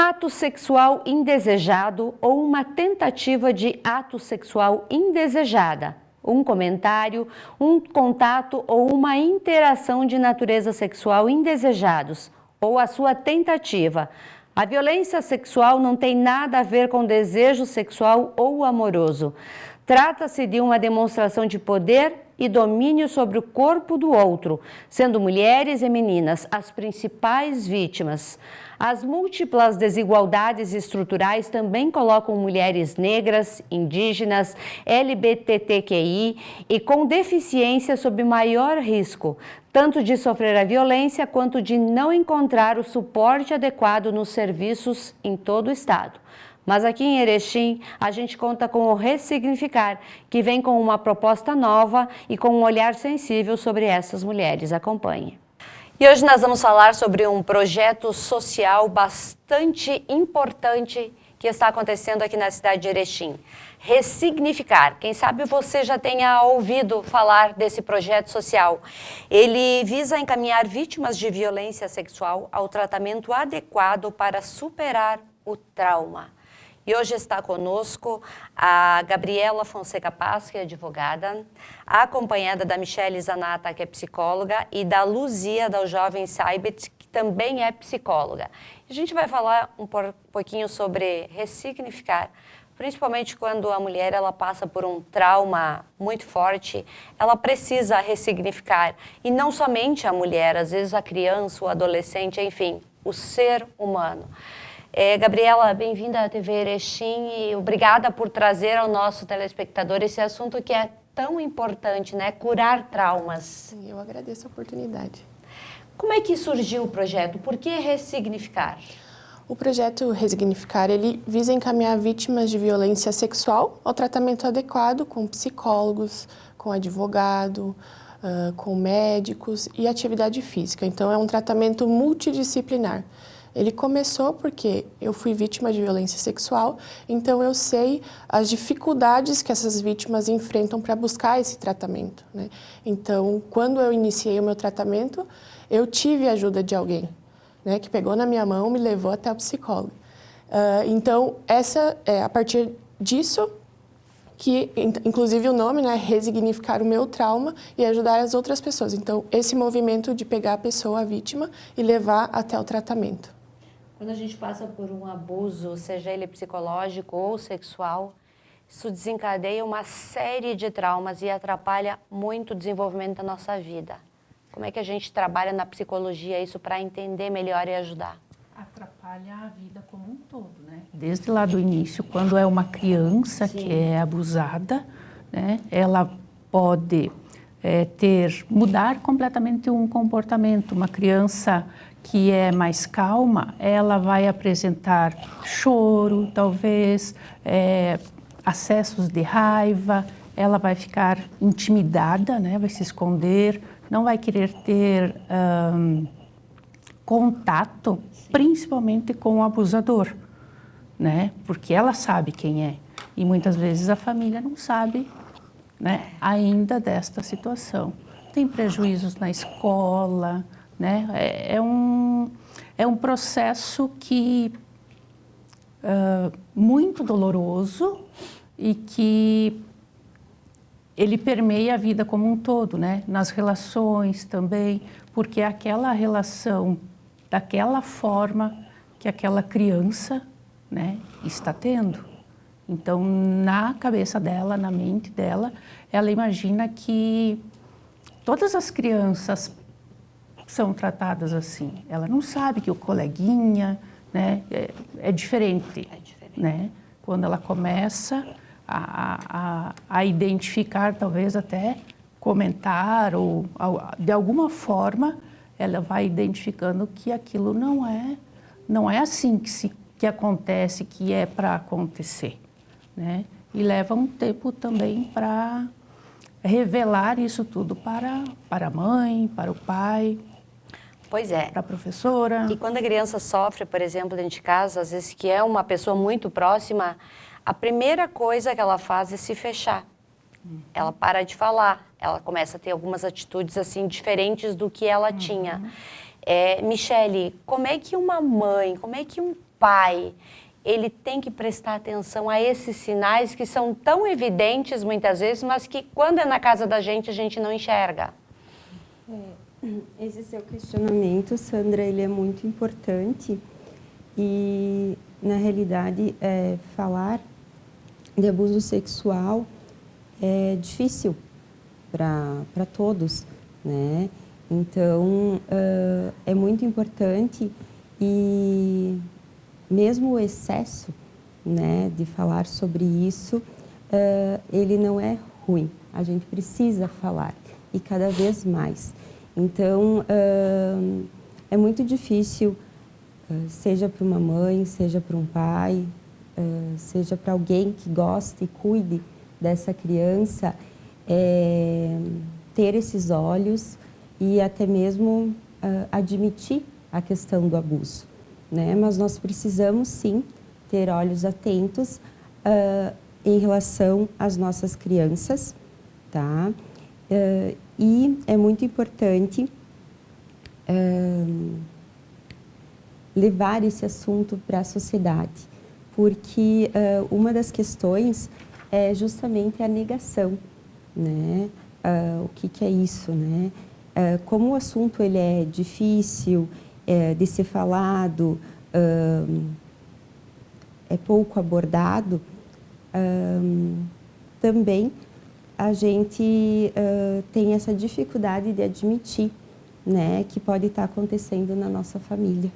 ato sexual indesejado ou uma tentativa de ato sexual indesejada, um comentário, um contato ou uma interação de natureza sexual indesejados, ou a sua tentativa. A violência sexual não tem nada a ver com desejo sexual ou amoroso. Trata-se de uma demonstração de poder e domínio sobre o corpo do outro, sendo mulheres e meninas as principais vítimas. As múltiplas desigualdades estruturais também colocam mulheres negras, indígenas, LGBTQI e com deficiência sob maior risco, tanto de sofrer a violência quanto de não encontrar o suporte adequado nos serviços em todo o estado. Mas aqui em Erechim, a gente conta com o Ressignificar, que vem com uma proposta nova e com um olhar sensível sobre essas mulheres. Acompanhe. E hoje nós vamos falar sobre um projeto social bastante importante que está acontecendo aqui na cidade de Erechim. Ressignificar. Quem sabe você já tenha ouvido falar desse projeto social. Ele visa encaminhar vítimas de violência sexual ao tratamento adequado para superar o trauma. E hoje está conosco a Gabriela Fonseca Paz, que é advogada, acompanhada da Michele Zanata, que é psicóloga, e da Luzia, da Jovem Saibet, que também é psicóloga. A gente vai falar um pouquinho sobre ressignificar, principalmente quando a mulher ela passa por um trauma muito forte, ela precisa ressignificar. E não somente a mulher, às vezes a criança, o adolescente, enfim, o ser humano. Gabriela, bem-vinda à TV Erechim e obrigada por trazer ao nosso telespectador esse assunto que é tão importante, né? Curar traumas. Sim, eu agradeço a oportunidade. Como é que surgiu o projeto? Por que ressignificar? O projeto Ressignificar, ele visa encaminhar vítimas de violência sexual ao tratamento adequado com psicólogos, com advogado, com médicos e atividade física. Então, é um tratamento multidisciplinar. Ele começou porque eu fui vítima de violência sexual, então eu sei as dificuldades que essas vítimas enfrentam para buscar esse tratamento, né? Então, quando eu iniciei o meu tratamento, eu tive a ajuda de alguém, né, que pegou na minha mão, me levou até o psicólogo. Então, a partir disso, que inclusive o nome, né, ressignificar o meu trauma e ajudar as outras pessoas. Então, esse movimento de pegar a pessoa, a vítima, e levar até o tratamento. Quando a gente passa por um abuso, seja ele psicológico ou sexual, isso desencadeia uma série de traumas e atrapalha muito o desenvolvimento da nossa vida. Como é que a gente trabalha na psicologia isso para entender melhor e ajudar? Atrapalha a vida como um todo, né? Desde lá do início, quando é uma criança que é abusada, né, ela pode mudar completamente um comportamento. Uma criança que é mais calma, ela vai apresentar choro, talvez, acessos de raiva, ela vai ficar intimidada, né, vai se esconder, não vai querer ter contato, principalmente com o abusador, né, porque ela sabe quem é. E muitas vezes a família não sabe, né, ainda desta situação. Tem prejuízos na escola, né? É um processo que muito doloroso e que ele permeia a vida como um todo, né? Nas relações também, porque é aquela relação daquela forma que aquela criança, né, está tendo. Então, na cabeça dela, na mente dela, ela imagina que todas as crianças são tratadas assim. Ela não sabe que o coleguinha, né, é diferente, né? Quando ela começa a identificar, talvez até comentar ou de alguma forma ela vai identificando que aquilo não é assim que acontece, que é para acontecer, né? E leva um tempo também para revelar isso tudo para a mãe, para o pai. Pois é. Para a professora. E quando a criança sofre, por exemplo, dentro de casa, às vezes que é uma pessoa muito próxima, a primeira coisa que ela faz é se fechar. Ela para de falar, ela começa a ter algumas atitudes assim diferentes do que ela tinha. Michele, como é que uma mãe, como é que um pai, ele tem que prestar atenção a esses sinais que são tão evidentes muitas vezes, mas que quando é na casa da gente a gente não enxerga? Esse seu questionamento, Sandra, ele é muito importante e, na realidade, falar de abuso sexual é difícil para todos, né? Então, é muito importante e mesmo o excesso, né, de falar sobre isso, ele não é ruim. A gente precisa falar e cada vez mais. Então, é muito difícil, seja para uma mãe, seja para um pai, seja para alguém que goste e cuide dessa criança, ter esses olhos e até mesmo admitir a questão do abuso, né? Mas nós precisamos sim ter olhos atentos em relação às nossas crianças, tá? E é muito importante levar esse assunto para a sociedade, porque uma das questões é justamente a negação, né? O que é isso, né? Como o assunto ele é difícil de ser falado, é pouco abordado, também a gente tem essa dificuldade de admitir, né, que pode estar acontecendo na nossa família,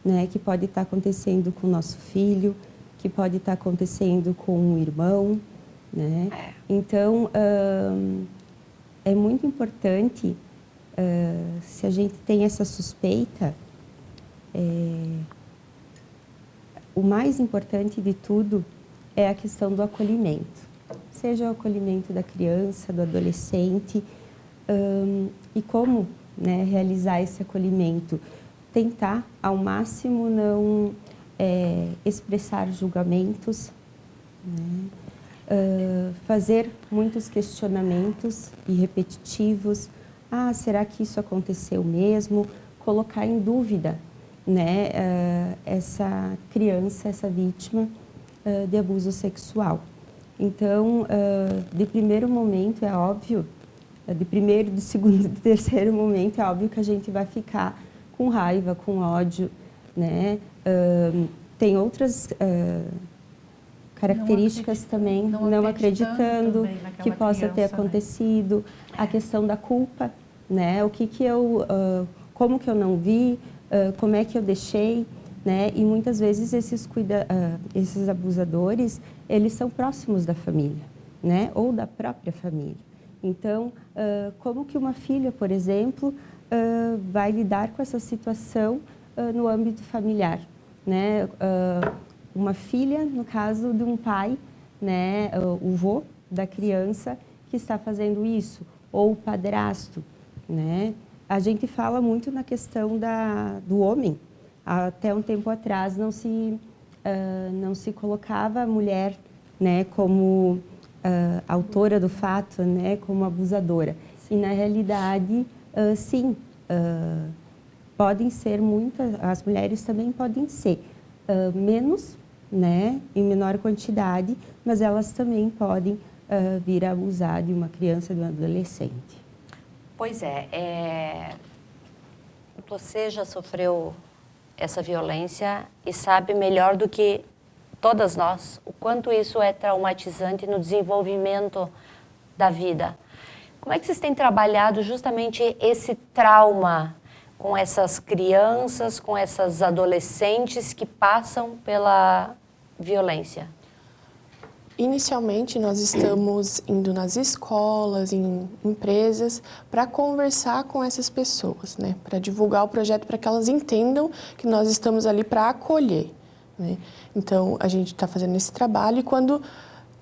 né, que pode estar acontecendo com o nosso filho, que pode estar acontecendo com um irmão, né? Então, é muito importante, se a gente tem essa suspeita, o mais importante de tudo é a questão do acolhimento. Seja o acolhimento da criança, do adolescente, e como, né, realizar esse acolhimento. Tentar, ao máximo, não expressar julgamentos, né? Fazer muitos questionamentos e repetitivos. Ah, será que isso aconteceu mesmo? Colocar em dúvida, né, essa criança, essa vítima de abuso sexual. Então, de primeiro momento é óbvio, de primeiro, de segundo, de terceiro momento é óbvio que a gente vai ficar com raiva, com ódio, né? Tem outras características também, não acreditando que possa ter acontecido, a questão da culpa, né? O que eu, como que eu não vi, como é que eu deixei, né? E muitas vezes esses abusadores, eles são próximos da família, né? Ou da própria família. Então, como que uma filha, por exemplo, vai lidar com essa situação no âmbito familiar, né? Uma filha, no caso de um pai, né? O vô da criança que está fazendo isso, ou o padrasto, né? A gente fala muito na questão do homem. Até um tempo atrás não se colocava a mulher, né, como autora do fato, né, como abusadora. Sim. E na realidade, sim, podem ser muitas, as mulheres também podem ser menos, né, em menor quantidade, mas elas também podem vir a abusar de uma criança, de um adolescente. Pois você já sofreu essa violência e sabe melhor do que todas nós o quanto isso é traumatizante no desenvolvimento da vida. Como é que vocês têm trabalhado justamente esse trauma com essas crianças, com essas adolescentes que passam pela violência? Inicialmente, nós estamos indo nas escolas, em empresas, para conversar com essas pessoas, né? Para divulgar o projeto, para que elas entendam que nós estamos ali para acolher, né? Então, a gente está fazendo esse trabalho e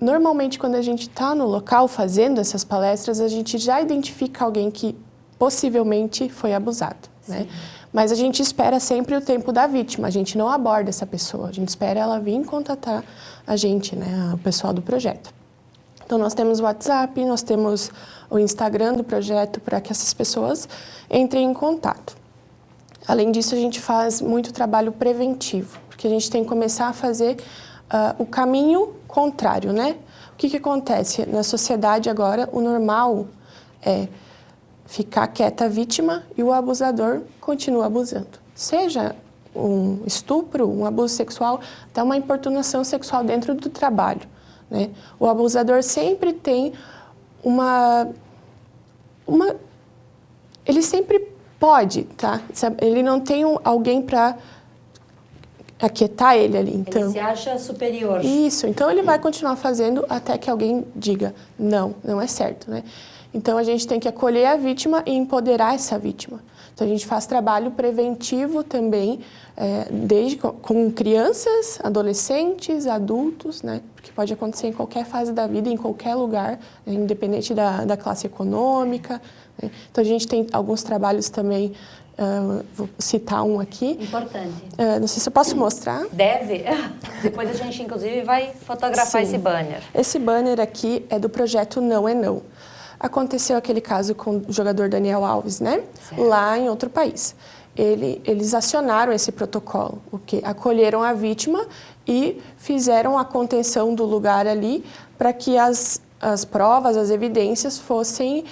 normalmente, quando a gente está no local fazendo essas palestras, a gente já identifica alguém que possivelmente foi abusado, né? Mas a gente espera sempre o tempo da vítima, a gente não aborda essa pessoa, a gente espera ela vir contatar a gente, né, o pessoal do projeto. Então, nós temos o WhatsApp, nós temos o Instagram do projeto para que essas pessoas entrem em contato. Além disso, a gente faz muito trabalho preventivo, porque a gente tem que começar a fazer o caminho contrário, né? O que acontece? Na sociedade agora, o normal é ficar quieta a vítima e o abusador continua abusando. Seja um estupro, um abuso sexual, até uma importunação sexual dentro do trabalho, né? O abusador sempre tem ele sempre pode, tá? Ele não tem alguém para aquietar ele ali, então... Ele se acha superior. Isso, então ele vai continuar fazendo até que alguém diga, não, não é certo, né? Então a gente tem que acolher a vítima e empoderar essa vítima. Então a gente faz trabalho preventivo também, desde com crianças, adolescentes, adultos, né? Porque pode acontecer em qualquer fase da vida, em qualquer lugar, né? Independente da classe econômica, né? Então a gente tem alguns trabalhos também, vou citar um aqui. Importante. Não sei se eu posso mostrar. Deve. Depois a gente, inclusive, vai fotografar esse banner. Esse banner aqui é do projeto Não é Não. Aconteceu aquele caso com o jogador Daniel Alves, né? Certo. Lá em outro país. Eles acionaram esse protocolo, acolheram a vítima e fizeram a contenção do lugar ali para que as provas, as evidências fossem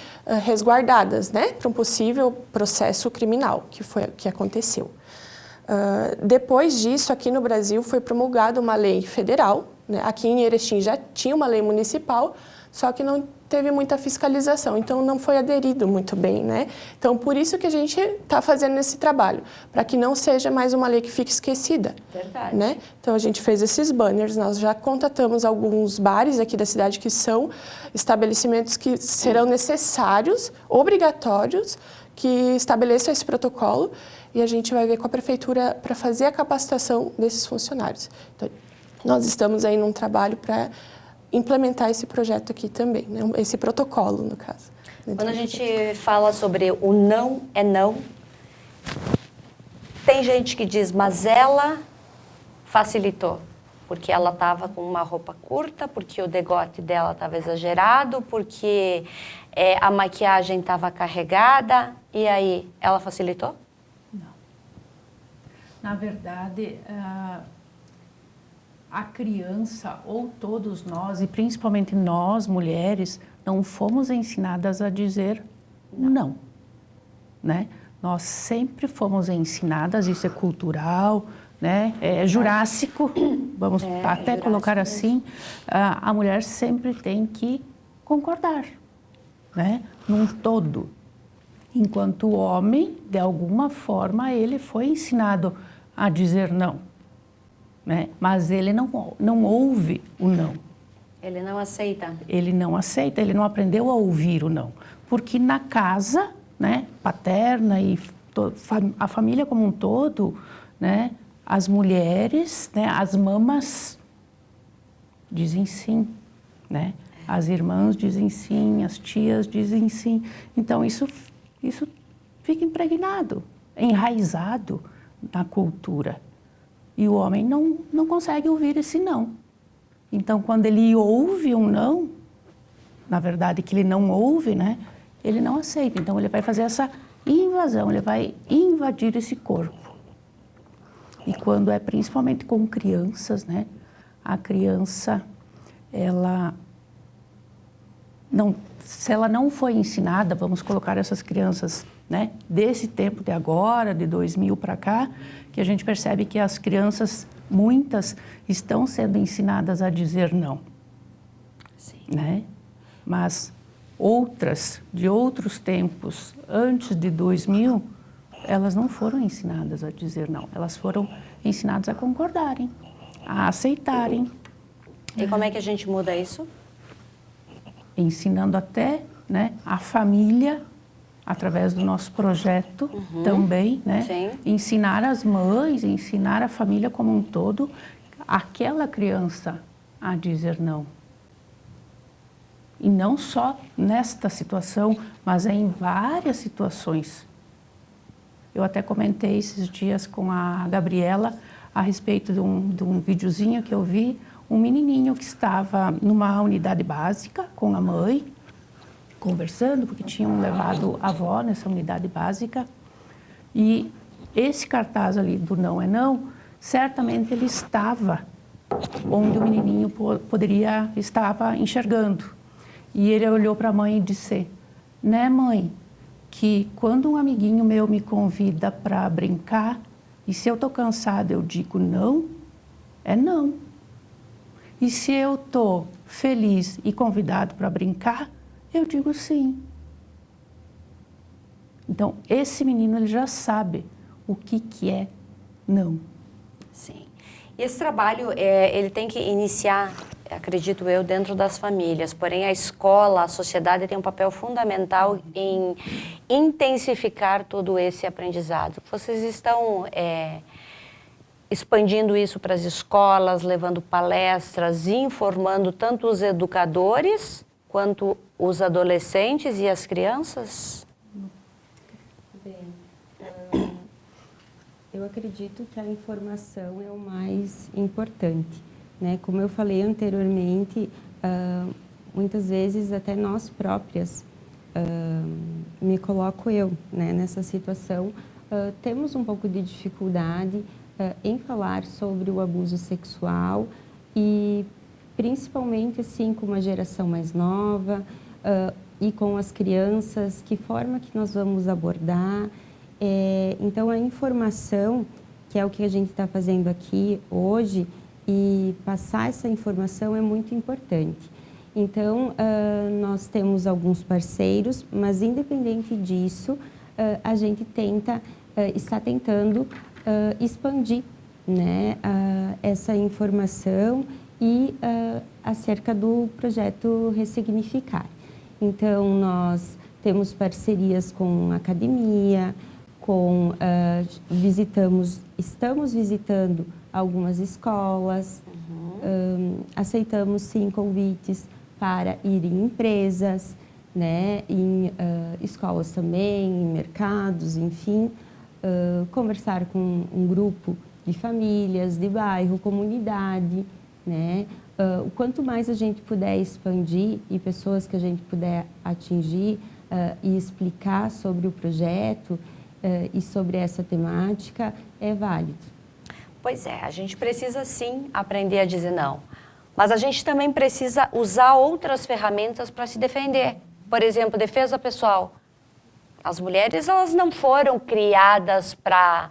resguardadas, né? Para um possível processo criminal, que aconteceu. Depois disso, aqui no Brasil, foi promulgada uma lei federal, né? Aqui em Erechim já tinha uma lei municipal, só que não teve muita fiscalização, então não foi aderido muito bem, né? Então, por isso que a gente está fazendo esse trabalho, para que não seja mais uma lei que fique esquecida. Verdade. Né? Então, a gente fez esses banners, nós já contatamos alguns bares aqui da cidade que são estabelecimentos que serão necessários, obrigatórios, que estabeleçam esse protocolo, e a gente vai ver com a prefeitura para fazer a capacitação desses funcionários. Então, nós estamos aí num trabalho para implementar esse projeto aqui também, né? Esse protocolo, no caso. Quando a gente fala sobre o não é não, tem gente que diz, mas ela facilitou, porque ela estava com uma roupa curta, porque o degote dela estava exagerado, porque a maquiagem estava carregada, e aí ela facilitou? Não. Na verdade, a criança, ou todos nós, e principalmente nós, mulheres, não fomos ensinadas a dizer não, né? Nós sempre fomos ensinadas, isso é cultural, né? É jurássico, vamos até jurássico colocar assim, a mulher sempre tem que concordar, né? Num todo. Enquanto o homem, de alguma forma, ele foi ensinado a dizer não. Né? Mas ele não ouve o não. Ele não aceita. Ele não aceita, ele não aprendeu a ouvir o não. Porque na casa, né, paterna e a família como um todo, né, as mulheres, né, as mamas dizem sim, né? As irmãs dizem sim, as tias dizem sim. Então isso fica impregnado, enraizado na cultura. E o homem não consegue ouvir esse não. Então, quando ele ouve um não, na verdade que ele não ouve, né? Ele não aceita. Então, ele vai fazer essa invasão, ele vai invadir esse corpo. E quando é principalmente com crianças, né? A criança, se ela não foi ensinada, vamos colocar essas crianças, né? Desse tempo de agora, de 2000 para cá, que a gente percebe que as crianças, muitas, estão sendo ensinadas a dizer não. Sim. Né? Mas outras, de outros tempos, antes de 2000, elas não foram ensinadas a dizer não. Elas foram ensinadas a concordarem, a aceitarem. E como é que a gente muda isso? Ensinando até, né, a família, através do nosso projeto também, né? Sim. Ensinar as mães, ensinar a família como um todo, aquela criança a dizer não. E não só nesta situação, mas em várias situações. Eu até comentei esses dias com a Gabriela a respeito de um videozinho que eu vi, um menininho que estava numa unidade básica com a mãe, conversando, porque tinham levado a avó nessa unidade básica, e esse cartaz ali do não é não, certamente ele estava onde o menininho estava enxergando. E ele olhou para a mãe e disse, né, mãe, que quando um amiguinho meu me convida para brincar, e se eu estou cansada eu digo não, é não. E se eu estou feliz e convidado para brincar, eu digo sim. Então, esse menino ele já sabe o que é não. Sim. E esse trabalho, ele tem que iniciar, acredito eu, dentro das famílias. Porém, a escola, a sociedade tem um papel fundamental em intensificar todo esse aprendizado. Vocês estão expandindo isso para as escolas, levando palestras, informando tanto os educadores quanto os adolescentes e as crianças? Bem, eu acredito que a informação é o mais importante, né? Como eu falei anteriormente, muitas vezes até nós próprias, me coloco eu, né, nessa situação, temos um pouco de dificuldade em falar sobre o abuso sexual e principalmente assim com uma geração mais nova e com as crianças, que forma que nós vamos abordar. Então a informação, que é o que a gente está fazendo aqui hoje, e passar essa informação é muito importante. Então nós temos alguns parceiros, mas independente disso, a gente está tentando expandir, né, essa informação e acerca do projeto Ressignificar. Então, nós temos parcerias com academia, estamos visitando algumas escolas, aceitamos sim convites para ir em empresas, né, em escolas também, em mercados, enfim, conversar com um grupo de famílias, de bairro, comunidade, né? O quanto mais a gente puder expandir e pessoas que a gente puder atingir e explicar sobre o projeto e sobre essa temática, é válido. Pois é, a gente precisa sim aprender a dizer não, mas a gente também precisa usar outras ferramentas para se defender. Por exemplo, defesa pessoal. As mulheres, elas não foram criadas para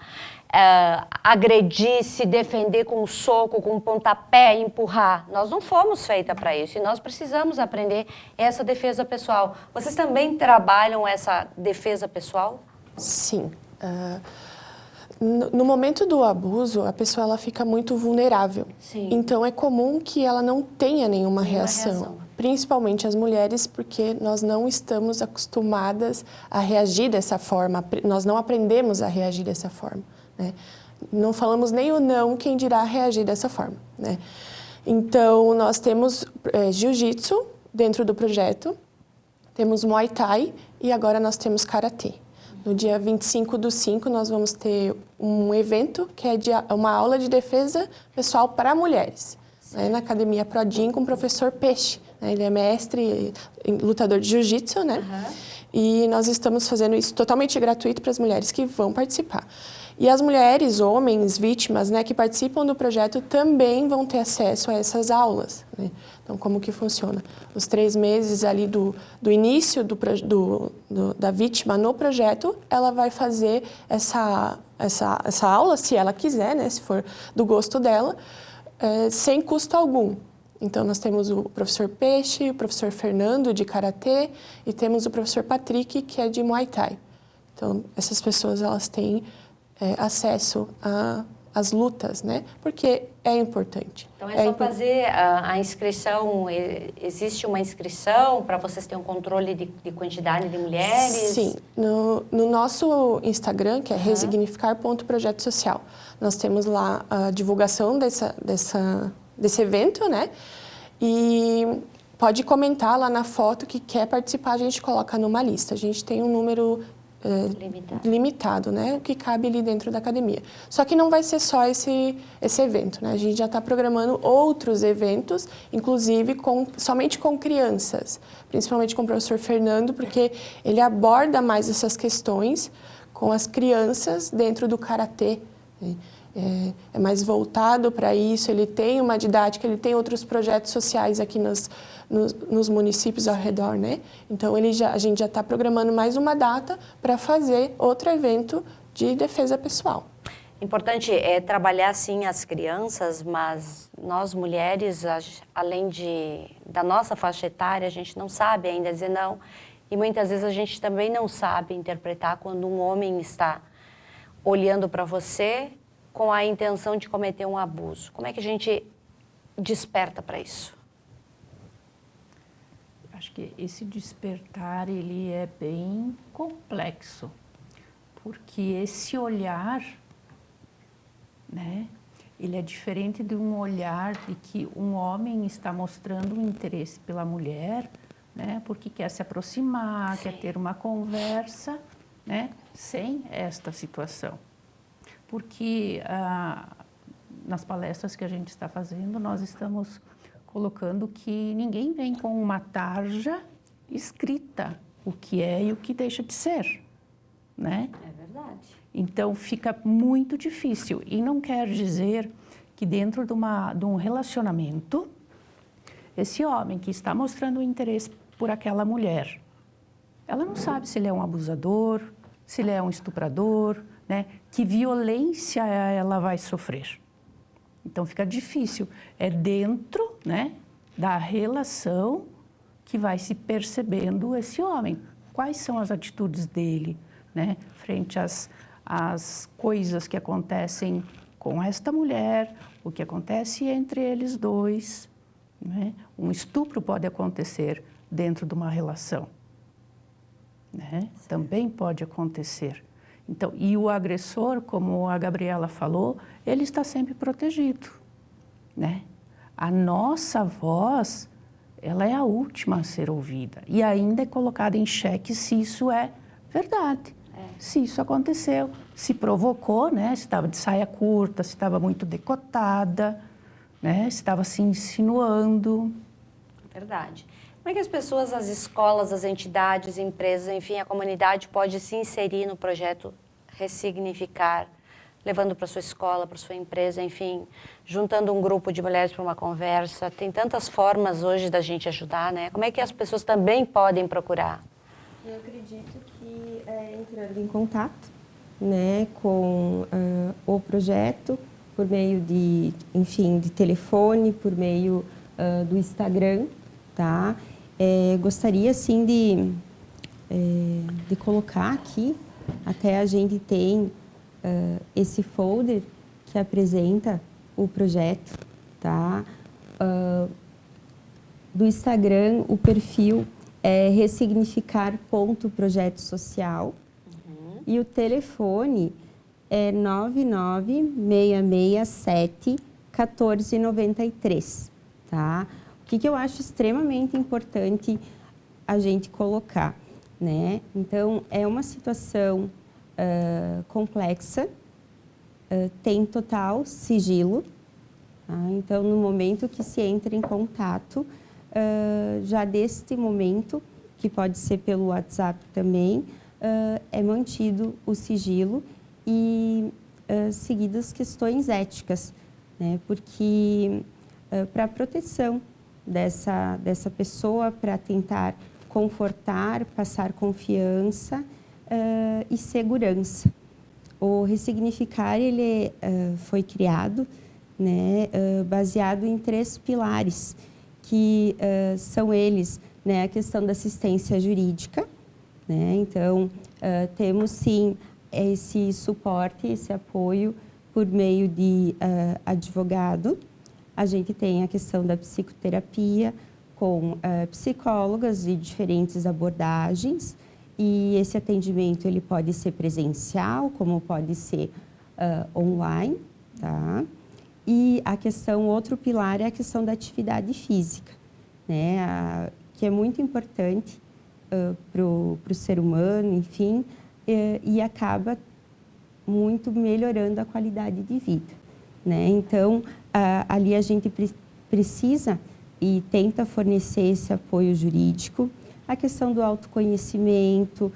agredir, se defender com um soco, com um pontapé, empurrar. Nós não fomos feitas para isso e nós precisamos aprender essa defesa pessoal. Vocês também trabalham essa defesa pessoal? Sim. No momento do abuso, a pessoa ela fica muito vulnerável. Sim. Então, é comum que ela não tenha nenhuma reação. Principalmente as mulheres, porque nós não estamos acostumadas a reagir dessa forma, nós não aprendemos a reagir dessa forma, né? Não falamos nem o não, quem dirá reagir dessa forma, né? Então, nós temos jiu-jitsu dentro do projeto, temos Muay Thai e agora nós temos Karatê. No dia 25/5, nós vamos ter um evento que é uma aula de defesa pessoal para mulheres, né? Na Academia Prodim com o professor Peixe. Ele é mestre e lutador de jiu-jitsu, né? E nós estamos fazendo isso totalmente gratuito para as mulheres que vão participar. E as mulheres, homens, vítimas, né, que participam do projeto também vão ter acesso a essas aulas, né? Então, como que funciona? Os 3 meses ali do início da vítima no projeto, ela vai fazer essa aula, se ela quiser, né, se for do gosto dela, sem custo algum. Então, nós temos o professor Peixe, o professor Fernando, de Karatê, e temos o professor Patrick, que é de Muay Thai. Então, essas pessoas, elas têm acesso às lutas, né? Porque é importante. Então, é só fazer a inscrição, existe uma inscrição para vocês terem um controle de quantidade de mulheres? Sim. No nosso Instagram, que é resignificar.projeto social, nós temos lá a divulgação desse evento, né? E pode comentar lá na foto que quer participar, a gente coloca numa lista. A gente tem um número limitado, né? O que cabe ali dentro da academia. Só que não vai ser só esse evento, né? A gente já está programando outros eventos, inclusive somente com crianças, principalmente com o professor Fernando, porque ele aborda mais essas questões com as crianças dentro do karatê. É mais voltado para isso, ele tem uma didática, ele tem outros projetos sociais aqui nos municípios ao redor, né? Então, a gente já está programando mais uma data para fazer outro evento de defesa pessoal. Importante é trabalhar, sim, as crianças, mas nós mulheres, além da nossa faixa etária, a gente não sabe ainda dizer não. E muitas vezes a gente também não sabe interpretar quando um homem está olhando para você com a intenção de cometer um abuso. Como é que a gente desperta para isso? Acho que esse despertar, ele é bem complexo, porque esse olhar, né, ele é diferente de um olhar de que um homem está mostrando um interesse pela mulher, né, porque quer se aproximar, quer ter uma conversa, né, sem esta situação. Porque nas palestras que a gente está fazendo, nós estamos colocando que ninguém vem com uma tarja escrita o que é e o que deixa de ser, né? É verdade. Então, fica muito difícil. E não quer dizer que dentro de um relacionamento, esse homem que está mostrando o interesse por aquela mulher, ela não sabe se ele é um abusador, se ele é um estuprador, né? Que violência ela vai sofrer. Então, fica difícil. É dentro, né, da relação que vai se percebendo esse homem. Quais são as atitudes dele, né, frente às coisas que acontecem com esta mulher, o que acontece entre eles dois, né? Um estupro pode acontecer dentro de uma relação, né? Também pode acontecer. Então, e o agressor, como a Gabriela falou, ele está sempre protegido, né? A nossa voz, ela é a última a ser ouvida e ainda é colocada em xeque se isso é verdade, se isso aconteceu, se provocou, né? Se estava de saia curta, se estava muito decotada, né? Se estava se insinuando. Verdade. Como é que as pessoas, as escolas, as entidades, empresas, enfim, a comunidade pode se inserir no projeto Ressignificar, levando para sua escola, para sua empresa, enfim, juntando um grupo de mulheres para uma conversa? Tem tantas formas hoje da gente ajudar, né? Como é que as pessoas também podem procurar? Eu acredito que entrando em contato, né, com o projeto por meio de, enfim, de telefone, por meio do Instagram, tá? Gostaria, sim, de colocar aqui, até a gente tem esse folder que apresenta o projeto, tá? Do Instagram, o perfil é ressignificar.projeto social e o telefone é 99667-1493, tá? O que eu acho extremamente importante a gente colocar, né? Então, é uma situação complexa, tem total sigilo, tá? Então, no momento que se entra em contato, já deste momento, que pode ser pelo WhatsApp também, é mantido o sigilo e seguidas questões éticas, né? Porque para a proteção dessa pessoa, para tentar confortar, passar confiança e segurança. O Ressignificar, ele foi criado, né, baseado em 3 pilares, que são eles, né, a questão da assistência jurídica, né? Então, temos sim esse suporte, esse apoio por meio de advogado. A gente tem a questão da psicoterapia com psicólogas de diferentes abordagens, e esse atendimento ele pode ser presencial, como pode ser online, tá? E a questão, outro pilar é a questão da atividade física, né? Que é muito importante para o ser humano, enfim, e acaba muito melhorando a qualidade de vida, né? Então, ali a gente precisa e tenta fornecer esse apoio jurídico, a questão do autoconhecimento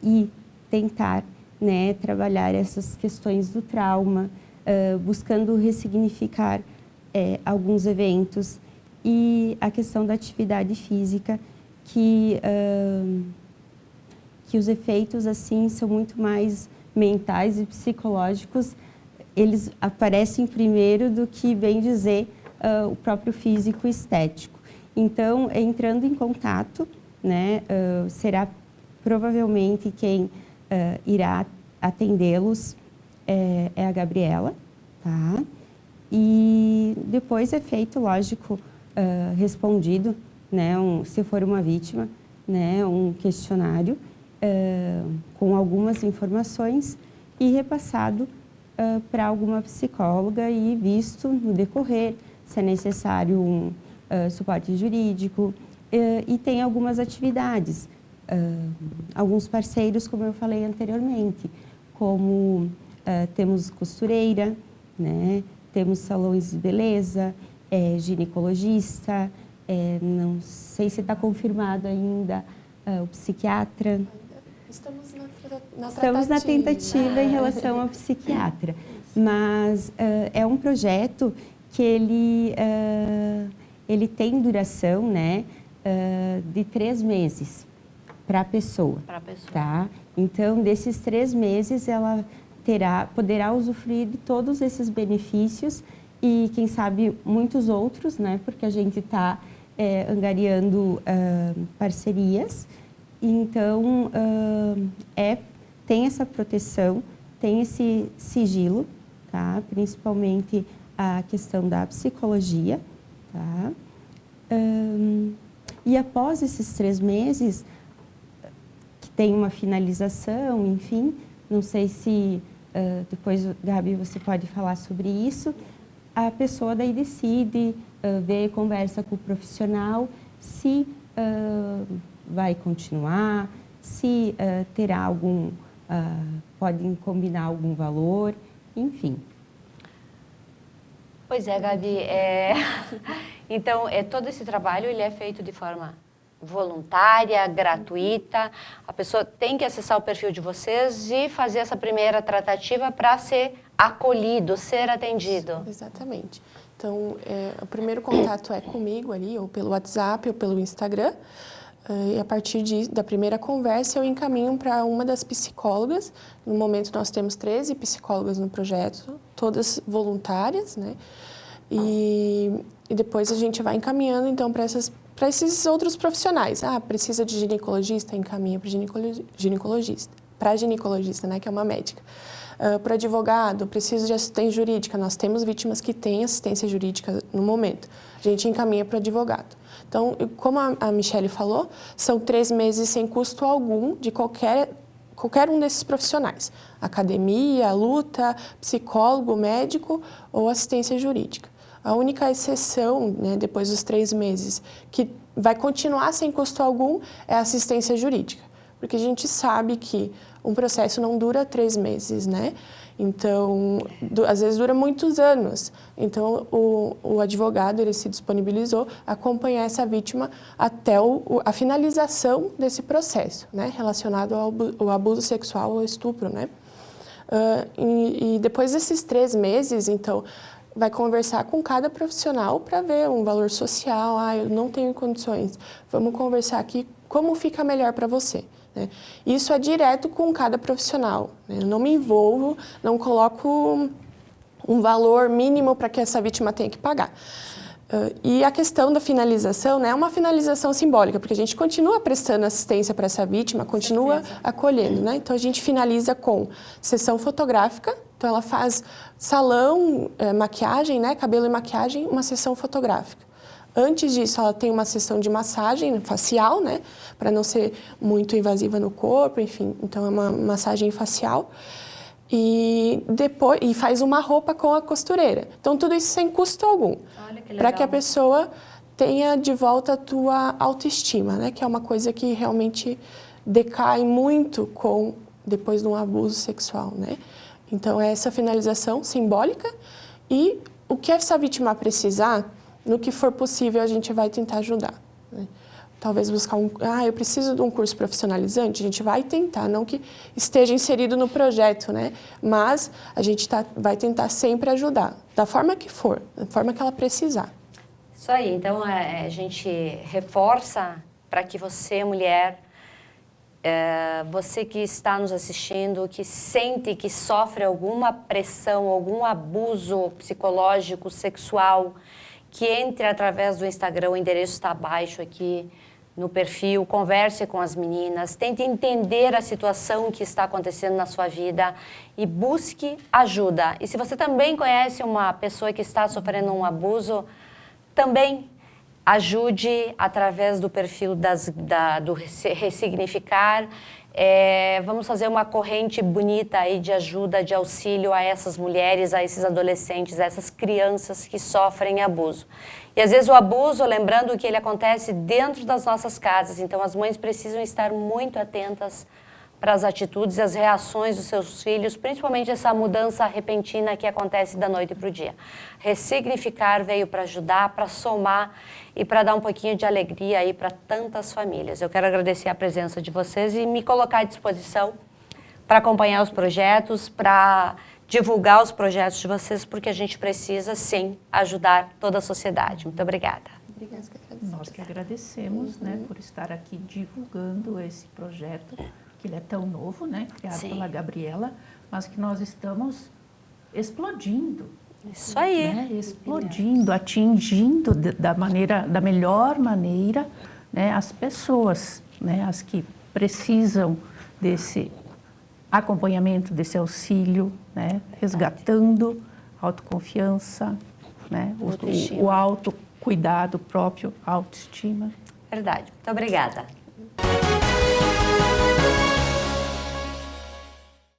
e tentar né, trabalhar essas questões do trauma, buscando ressignificar alguns eventos e a questão da atividade física, que os efeitos assim são muito mais mentais e psicológicos, eles aparecem primeiro do que, bem dizer, o próprio físico estético. Então, entrando em contato, né, será provavelmente quem irá atendê-los é a Gabriela, tá? E depois é feito, lógico, respondido, né, se for uma vítima, né, um questionário com algumas informações e repassado para alguma psicóloga e visto no decorrer se é necessário um suporte jurídico e tem algumas atividades. Alguns parceiros, como eu falei anteriormente, como temos costureira, né? Temos salões de beleza, ginecologista, não sei se está confirmado ainda o psiquiatra. Estamos na tentativa em relação ao psiquiatra, mas é um projeto que ele tem duração, né, de 3 meses para a pessoa. Tá? Então, desses 3 meses, ela poderá usufruir de todos esses benefícios e, quem sabe, muitos outros, né, porque a gente está angariando parcerias. Então, tem essa proteção, tem esse sigilo, tá? Principalmente a questão da psicologia, tá? E após esses 3 meses, que tem uma finalização, enfim, não sei se depois, Gabi, você pode falar sobre isso, a pessoa daí decide, conversa com o profissional, se vai continuar, se terá algum, podem combinar algum valor, enfim. Pois é, Gabi. Então, todo esse trabalho ele é feito de forma voluntária, gratuita. A pessoa tem que acessar o perfil de vocês e fazer essa primeira tratativa para ser acolhido, ser atendido. Exatamente. Então, o primeiro contato é comigo ali, ou pelo WhatsApp, ou pelo Instagram. E a partir da primeira conversa, eu encaminho para uma das psicólogas. No momento, nós temos 13 psicólogas no projeto, todas voluntárias, né? E depois a gente vai encaminhando, então, para esses outros profissionais. Precisa de ginecologista? Encaminha para ginecologista. Para ginecologista, né? Que é uma médica. Para advogado, preciso de assistência jurídica. Nós temos vítimas que têm assistência jurídica no momento. A gente encaminha para o advogado. Então, como a Michele falou, são 3 meses sem custo algum de qualquer um desses profissionais. Academia, luta, psicólogo, médico ou assistência jurídica. A única exceção, né, depois dos 3 meses, que vai continuar sem custo algum, é a assistência jurídica. Porque a gente sabe que um processo não dura 3 meses, né? Então, às vezes dura muitos anos. Então, o advogado, ele se disponibilizou a acompanhar essa vítima até a finalização desse processo, né? Relacionado ao abuso sexual ou estupro, né? E depois desses 3 meses, então, vai conversar com cada profissional para ver um valor social. Eu não tenho condições. Vamos conversar aqui como fica melhor para você. Né? Isso é direto com cada profissional. Né? Eu não me envolvo, não coloco um valor mínimo para que essa vítima tenha que pagar. E a questão da finalização, né, é uma finalização simbólica, porque a gente continua prestando assistência para essa vítima, continua acolhendo. Né? Então, a gente finaliza com sessão fotográfica. Então, ela faz salão, maquiagem, né, cabelo e maquiagem, uma sessão fotográfica. Antes disso, ela tem uma sessão de massagem facial, né, para não ser muito invasiva no corpo, enfim. Então, é uma massagem facial. E depois faz uma roupa com a costureira. Então, tudo isso sem custo algum. Para que a pessoa tenha de volta a tua autoestima, né, que é uma coisa que realmente decai muito depois de um abuso sexual, né. Então, é essa finalização simbólica e o que essa vítima precisar, no que for possível, a gente vai tentar ajudar. Né? talvez buscar eu preciso de um curso profissionalizante, a gente vai tentar, não que esteja inserido no projeto, né? Mas a gente vai tentar sempre ajudar, da forma que for, da forma que ela precisar. Isso aí, então a gente reforça para que você, mulher, você que está nos assistindo, que sente que sofre alguma pressão, algum abuso psicológico, sexual, que entre através do Instagram, o endereço está abaixo aqui no perfil, converse com as meninas, tente entender a situação que está acontecendo na sua vida e busque ajuda. E se você também conhece uma pessoa que está sofrendo um abuso, também ajude através do perfil do Ressignificar. Vamos fazer uma corrente bonita aí de ajuda, de auxílio a essas mulheres, a esses adolescentes, a essas crianças que sofrem abuso. E às vezes o abuso, lembrando que ele acontece dentro das nossas casas, então as mães precisam estar muito atentas para as atitudes e as reações dos seus filhos, principalmente essa mudança repentina que acontece da noite para o dia. Ressignificar veio para ajudar, para somar e para dar um pouquinho de alegria aí para tantas famílias. Eu quero agradecer a presença de vocês e me colocar à disposição para acompanhar os projetos, para divulgar os projetos de vocês, porque a gente precisa, sim, ajudar toda a sociedade. Muito obrigada. Obrigada. Nós que agradecemos, né, por estar aqui divulgando esse projeto, que ele é tão novo, né, criado Sim. pela Gabriela, mas que nós estamos explodindo. Isso aí. Né, explodindo, atingindo da melhor maneira, né, as pessoas, né, as que precisam desse acompanhamento, desse auxílio, né, resgatando a autoconfiança, né, o autocuidado próprio, a autoestima. Verdade. Muito obrigada.